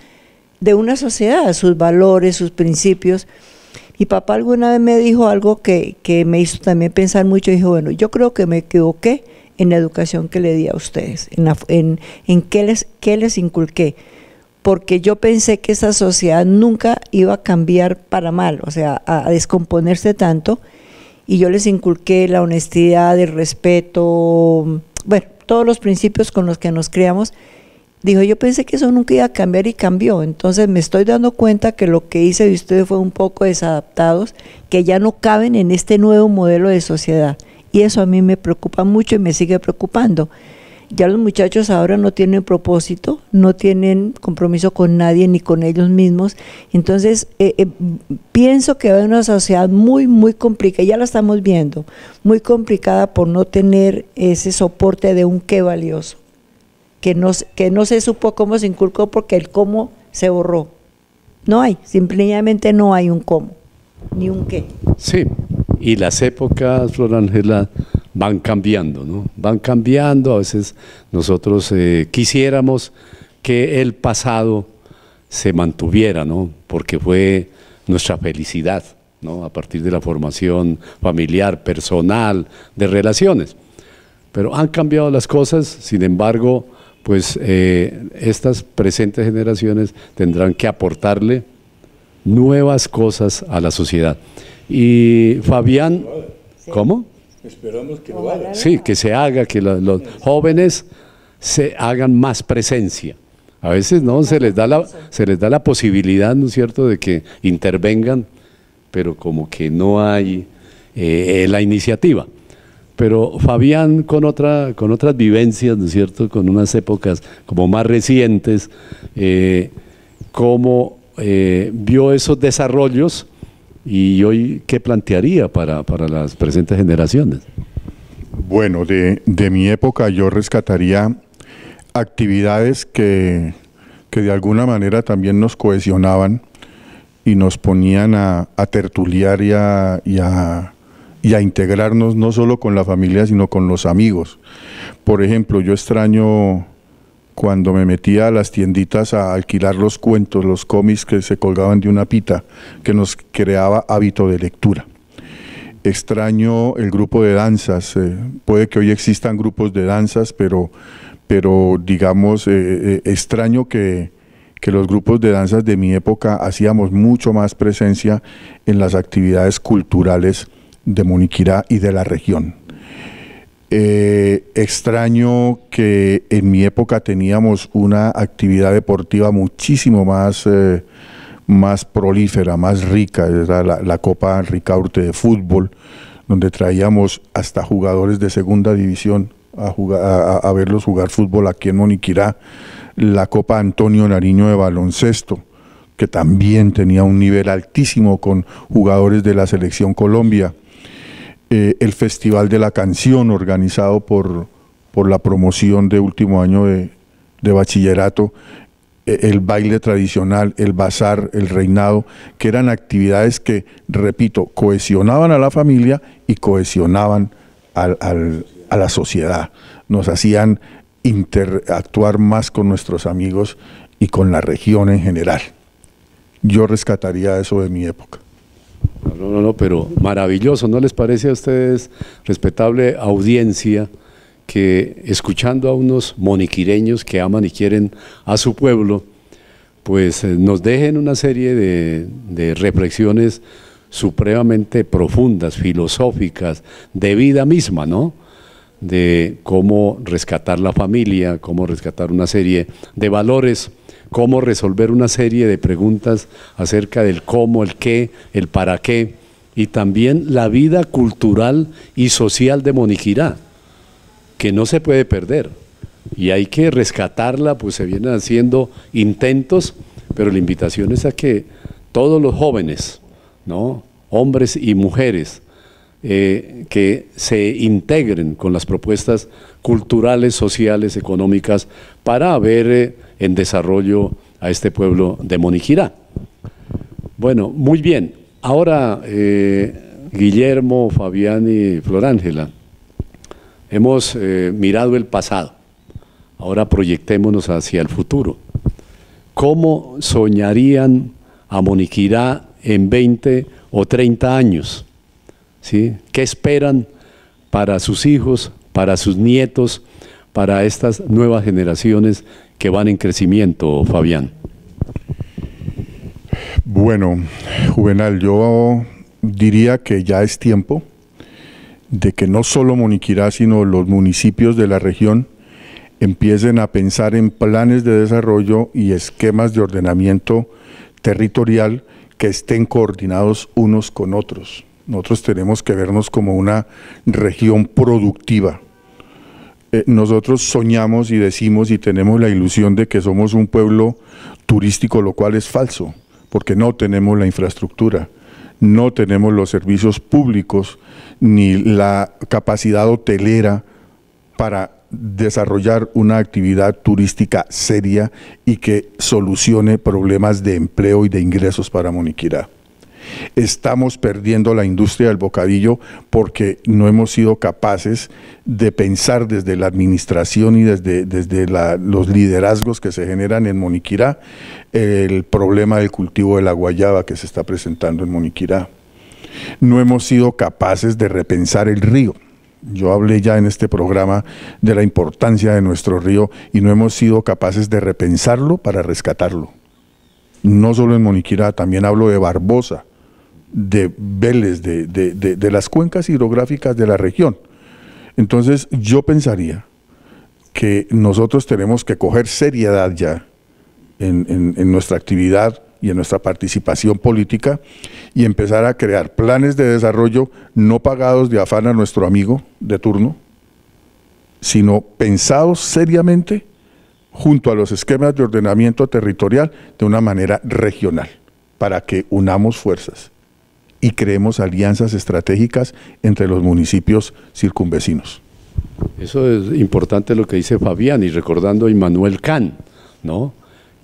de una sociedad, sus valores, sus principios. Mi papá alguna vez me dijo algo que me hizo también pensar mucho, y dijo, bueno, yo creo que me equivoqué en la educación que le di a ustedes, en qué les inculqué, porque yo pensé que esa sociedad nunca iba a cambiar para mal, o sea, a descomponerse tanto, y yo les inculqué la honestidad, el respeto, bueno, todos los principios con los que nos criamos. Dijo, yo pensé que eso nunca iba a cambiar y cambió, entonces me estoy dando cuenta que lo que hice de ustedes fue un poco desadaptados, que ya no caben en este nuevo modelo de sociedad, y eso a mí me preocupa mucho y me sigue preocupando. Ya los muchachos ahora no tienen propósito, no tienen compromiso con nadie ni con ellos mismos, entonces pienso que va a haber una sociedad muy, muy complicada, ya la estamos viendo, muy complicada por no tener ese soporte de un qué valioso, que no se supo cómo se inculcó porque el cómo se borró. No hay, simplemente no hay un cómo, ni un qué. Sí, y las épocas, Flor Ángela, van cambiando, ¿no? Van cambiando, a veces nosotros quisiéramos que el pasado se mantuviera, ¿no? Porque fue nuestra felicidad, ¿no? A partir de la formación familiar, personal, de relaciones. Pero han cambiado las cosas, sin embargo, pues estas presentes generaciones tendrán que aportarle nuevas cosas a la sociedad. Y Fabián, ¿cómo? Esperamos que lo hagan. Sí, que se haga, que los jóvenes se hagan más presencia. A veces no se les da la posibilidad, ¿no es cierto?, de que intervengan, pero como que no hay la iniciativa. Pero Fabián con otras vivencias, ¿no es cierto?, con unas épocas como más recientes, cómo vio esos desarrollos y hoy qué plantearía para las presentes generaciones. Bueno, de mi época yo rescataría actividades que de alguna manera también nos cohesionaban y nos ponían a tertuliar y a integrarnos no solo con la familia, sino con los amigos. Por ejemplo, yo extraño cuando me metía a las tienditas a alquilar los cuentos, los cómics que se colgaban de una pita, que nos creaba hábito de lectura. Extraño el grupo de danzas, puede que hoy existan grupos de danzas, pero digamos, extraño que los grupos de danzas de mi época hacíamos mucho más presencia en las actividades culturales de Moniquirá y de la región. Extraño que en mi época teníamos una actividad deportiva muchísimo más prolífera, más rica, era la Copa Ricaurte de fútbol, donde traíamos hasta jugadores de segunda división a verlos jugar fútbol aquí en Moniquirá, la Copa Antonio Nariño de baloncesto, que también tenía un nivel altísimo con jugadores de la Selección Colombia, el Festival de la Canción organizado por la promoción de último año de bachillerato, el baile tradicional, el bazar, el reinado, que eran actividades que, repito, cohesionaban a la familia y cohesionaban a la sociedad, nos hacían interactuar más con nuestros amigos y con la región en general. Yo rescataría eso de mi época. No, pero maravilloso, ¿no les parece a ustedes, respetable audiencia, que escuchando a unos moniquireños que aman y quieren a su pueblo, pues nos dejen una serie de reflexiones supremamente profundas, filosóficas, de vida misma, ¿no? De cómo rescatar la familia, cómo rescatar una serie de valores, cómo resolver una serie de preguntas acerca del cómo, el qué, el para qué, y también la vida cultural y social de Moniquirá, que no se puede perder, y hay que rescatarla, pues se vienen haciendo intentos, pero la invitación es a que todos los jóvenes, ¿no?, hombres y mujeres, que se integren con las propuestas culturales, sociales, económicas, para ver en desarrollo a este pueblo de Moniquirá. Bueno, muy bien. Ahora, Guillermo, Fabián y Florángela, hemos mirado el pasado. Ahora proyectémonos hacia el futuro. ¿Cómo soñarían a Moniquirá en 20 o 30 años? ¿Sí? ¿Qué esperan para sus hijos, para sus nietos, para estas nuevas generaciones que van en crecimiento, Fabián? Bueno, Juvenal, yo diría que ya es tiempo de que no solo Moniquirá, sino los municipios de la región empiecen a pensar en planes de desarrollo y esquemas de ordenamiento territorial que estén coordinados unos con otros. Nosotros tenemos que vernos como una región productiva. Nosotros soñamos y decimos y tenemos la ilusión de que somos un pueblo turístico, lo cual es falso, porque no tenemos la infraestructura, no tenemos los servicios públicos, ni la capacidad hotelera para desarrollar una actividad turística seria y que solucione problemas de empleo y de ingresos para Moniquirá. Estamos perdiendo la industria del bocadillo porque no hemos sido capaces de pensar desde la administración y desde los liderazgos que se generan en Moniquirá el problema del cultivo de la guayaba que se está presentando en Moniquirá. No hemos sido capaces de repensar el río. Yo hablé ya en este programa de la importancia de nuestro río y no hemos sido capaces de repensarlo para rescatarlo. No solo en Moniquirá, también hablo de Barbosa, de Vélez, de las cuencas hidrográficas de la región. Entonces yo pensaría que nosotros tenemos que coger seriedad ya en nuestra actividad y en nuestra participación política y empezar a crear planes de desarrollo no pagados de afán a nuestro amigo de turno, sino pensados seriamente junto a los esquemas de ordenamiento territorial de una manera regional, para que unamos fuerzas y creemos alianzas estratégicas entre los municipios circunvecinos. Eso es importante lo que dice Fabián, y recordando a Immanuel Kant, ¿no?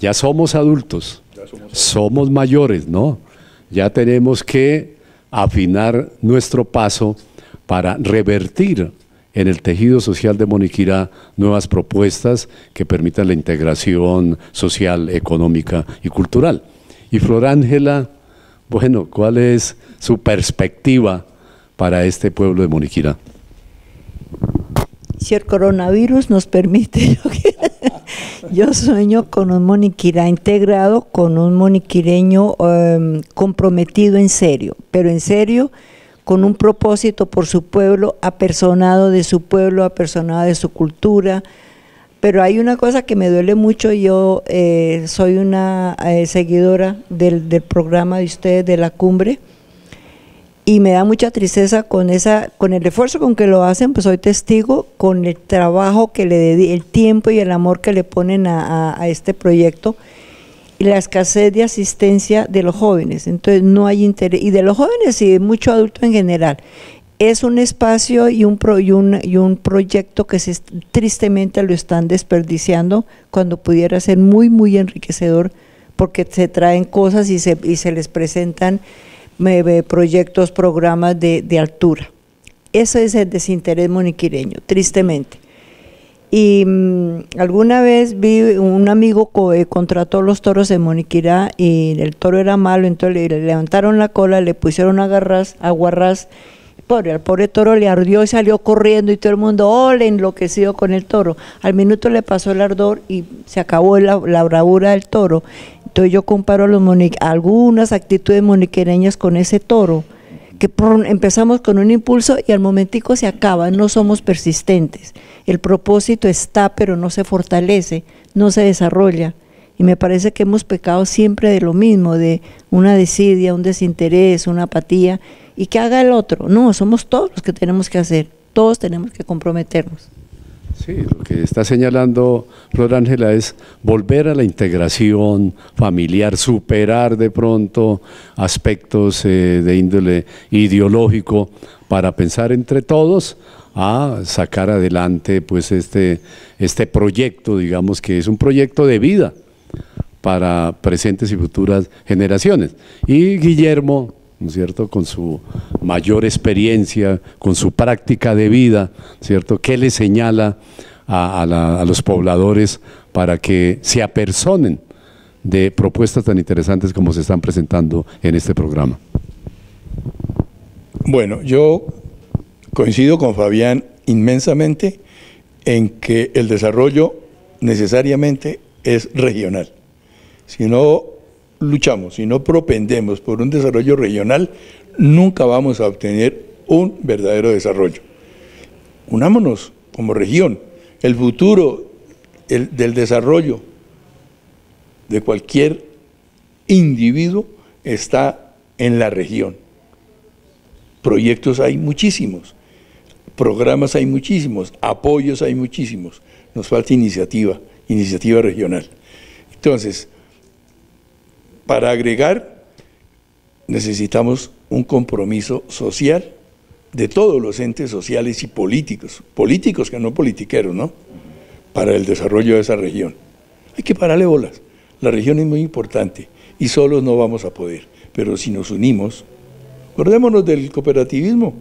Ya somos adultos, somos mayores, ¿no? Ya tenemos que afinar nuestro paso para revertir en el tejido social de Moniquirá nuevas propuestas que permitan la integración social, económica y cultural. Y Florángela, bueno, ¿cuál es su perspectiva para este pueblo de Moniquirá? Si el coronavirus nos permite, yo sueño con un Moniquirá integrado, con un moniquireño comprometido en serio, pero en serio, con un propósito por su pueblo, apersonado de su pueblo, apersonado de su cultura. Pero hay una cosa que me duele mucho, yo soy una seguidora del programa de ustedes, de la cumbre, y me da mucha tristeza con el esfuerzo con que lo hacen, pues soy testigo, con el trabajo que le dedican, el tiempo y el amor que le ponen a este proyecto, y la escasez de asistencia de los jóvenes. Entonces no hay interés, y de los jóvenes y de mucho adulto en general. Es un espacio y un proyecto que tristemente lo están desperdiciando, cuando pudiera ser muy, muy enriquecedor, porque se traen cosas y se les presentan proyectos, programas de altura. Ese es el desinterés moniquireño, tristemente. Y alguna vez vi un amigo contrató los toros de Moniquirá y el toro era malo, entonces le levantaron la cola, le pusieron aguarrás, al pobre toro le ardió y salió corriendo y todo el mundo, ole, enloquecido con el toro. Al minuto le pasó el ardor y se acabó la bravura del toro. Entonces yo comparo algunas actitudes moniquireñas con ese toro, que empezamos con un impulso y al momentico se acaba, no somos persistentes. El propósito está, pero no se fortalece, no se desarrolla. Y me parece que hemos pecado siempre de lo mismo, de una desidia, un desinterés, una apatía, y que haga el otro. No, somos todos los que tenemos que hacer, todos tenemos que comprometernos. Sí, lo que está señalando Flor Ángela es volver a la integración familiar, superar de pronto aspectos de índole ideológico para pensar entre todos a sacar adelante pues este proyecto, digamos que es un proyecto de vida para presentes y futuras generaciones. Y Guillermo, ¿no es cierto?, con su mayor experiencia, con su práctica de vida, ¿cierto?, ¿qué le señala a los pobladores para que se apersonen de propuestas tan interesantes como se están presentando en este programa? Bueno, yo coincido con Fabián inmensamente en que el desarrollo necesariamente es regional. Si no luchamos, si no propendemos por un desarrollo regional, nunca vamos a obtener un verdadero desarrollo. Unámonos como región. El futuro del desarrollo de cualquier individuo está en la región. Proyectos hay muchísimos, programas hay muchísimos, apoyos hay muchísimos. Nos falta iniciativa regional. Entonces, para agregar, necesitamos un compromiso social de todos los entes sociales y políticos que no politiqueros, ¿no?, para el desarrollo de esa región. Hay que pararle bolas. La región es muy importante y solos no vamos a poder, pero si nos unimos, acordémonos del cooperativismo,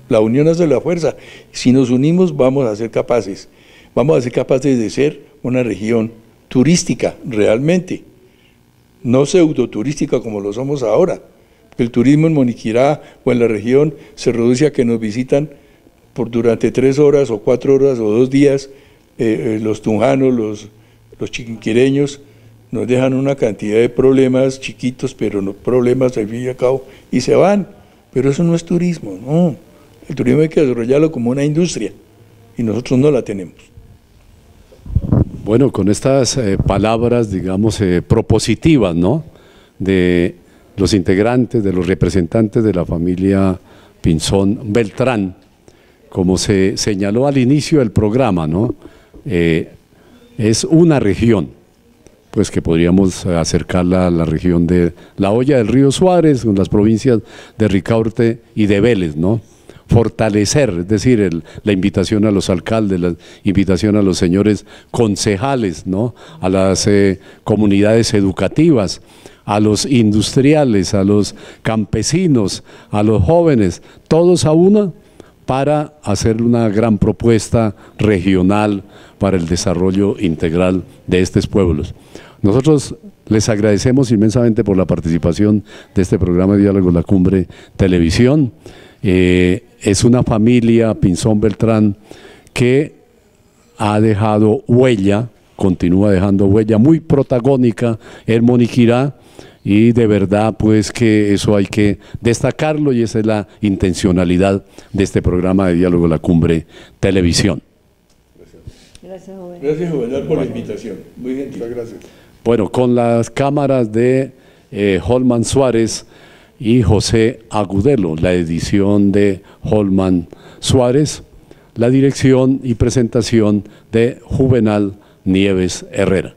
la unión hace la fuerza. Si nos unimos vamos a ser capaces de ser una región turística realmente, no pseudoturística como lo somos ahora. El turismo en Moniquirá o en la región se reduce a que nos visitan durante 3 horas o 4 horas o 2 días los tunjanos, los chiquinquireños, nos dejan una cantidad de problemas chiquitos, pero no problemas al fin y al cabo, y se van. Pero eso no es turismo, no. El turismo hay que desarrollarlo como una industria, y nosotros no la tenemos. Bueno, con estas palabras, digamos, propositivas, ¿no?, de los integrantes, de los representantes de la familia Pinzón Beltrán, como se señaló al inicio del programa, ¿no?, es una región, pues que podríamos acercarla a la región de La Hoya del Río Suárez, con las provincias de Ricaurte y de Vélez, ¿no? Fortalecer, es decir, la invitación a los alcaldes, la invitación a los señores concejales, ¿no?, a las comunidades educativas, a los industriales, a los campesinos, a los jóvenes, todos a una, para hacer una gran propuesta regional para el desarrollo integral de estos pueblos. Nosotros les agradecemos inmensamente por la participación de este programa de Diálogo La Cumbre Televisión. Es una familia, Pinzón Beltrán, que ha dejado huella, continúa dejando huella muy protagónica en Moniquirá, y de verdad pues que eso hay que destacarlo, y esa es la intencionalidad de este programa de Diálogo La Cumbre Televisión. Gracias, Juvenal. Gracias, Juvenal, por la invitación. Muy gentil. Muchas gracias. Bueno, con las cámaras de Holman Suárez y José Agudelo, la edición de Holman Suárez, la dirección y presentación de Juvenal Nieves Herrera.